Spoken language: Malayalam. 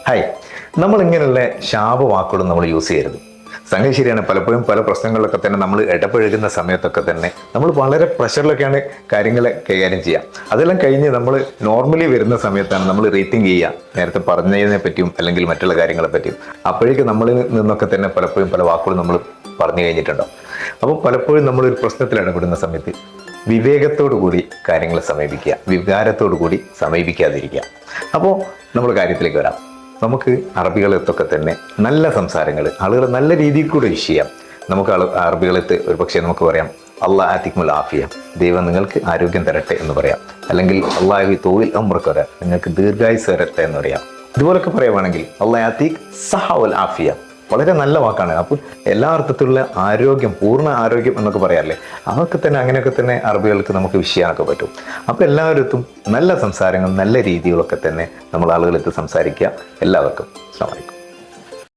ഹായ്, നമ്മൾ ഇങ്ങനെയുള്ള ശാപവാക്കുകളും നമ്മൾ യൂസ് ചെയ്യരുത്. സംഗതി ശരിയാണ്. പലപ്പോഴും പല പ്രശ്നങ്ങളിലൊക്കെ തന്നെ നമ്മൾ ഇടപഴകുന്ന സമയത്തൊക്കെ തന്നെ നമ്മൾ വളരെ പ്രഷറിലൊക്കെയാണ് കാര്യങ്ങളെ കൈകാര്യം ചെയ്യുക. അതെല്ലാം കഴിഞ്ഞ് നമ്മൾ നോർമലി വരുന്ന സമയത്താണ് നമ്മൾ റേറ്റിംഗ് ചെയ്യുക, നേരത്തെ പറഞ്ഞതിനെ പറ്റിയും അല്ലെങ്കിൽ മറ്റുള്ള കാര്യങ്ങളെ പറ്റിയും. അപ്പോഴേക്ക് നമ്മളിൽ നിന്നൊക്കെ തന്നെ പലപ്പോഴും പല വാക്കുകളും നമ്മൾ പറഞ്ഞു കഴിഞ്ഞിട്ടുണ്ടാവും. അപ്പോൾ പലപ്പോഴും നമ്മളൊരു പ്രശ്നത്തിൽ ഇടപെടുന്ന സമയത്ത് വിവേകത്തോടു കൂടി കാര്യങ്ങളെ സമീപിക്കുക, വികാരത്തോടു കൂടി സമീപിക്കാതിരിക്കുക. അപ്പോൾ നമ്മൾ കാര്യത്തിലേക്ക് വരാം. നമുക്ക് അറബികളെത്തൊക്കെ തന്നെ നല്ല സംസാരങ്ങൾ ആളുകൾ നല്ല രീതിയിൽ കൂടെ വിഷ് ചെയ്യാം. നമുക്ക് അറബികളെത്ത് ഒരു പക്ഷേ നമുക്ക് പറയാം അള്ളാഹ് ആത്തിക്കുൽ ആഫിയ, ദൈവം നിങ്ങൾക്ക് ആരോഗ്യം തരട്ടെ എന്ന് പറയാം. അല്ലെങ്കിൽ അള്ളാഹു തോയിൽ അമ്രക്ക് പറയാം, നിങ്ങൾക്ക് ദീർഘായുസ് തരട്ടെ എന്ന് പറയാം. ഇതുപോലൊക്കെ പറയുവാണെങ്കിൽ അള്ളാഹ് ആത്തിക് സഹഉൽ ആഫിയ, വളരെ നല്ല വാക്കാണ്. അപ്പോൾ എല്ലാ അർത്ഥത്തിലുള്ള ആരോഗ്യം, പൂർണ്ണ ആരോഗ്യം എന്നൊക്കെ പറയാറില്ലേ, അതൊക്കെ തന്നെ അങ്ങനെയൊക്കെ തന്നെ അറബികൾക്ക് നമുക്ക് വിഷയാനൊക്കെ പറ്റും. അപ്പോൾ എല്ലാവരും നല്ല സംസാരങ്ങൾ, നല്ല രീതികളൊക്കെ തന്നെ നമ്മൾ ആളുകളെടുത്ത് സംസാരിക്കുക. എല്ലാവർക്കും അസ്സലാമു അലൈക്കും.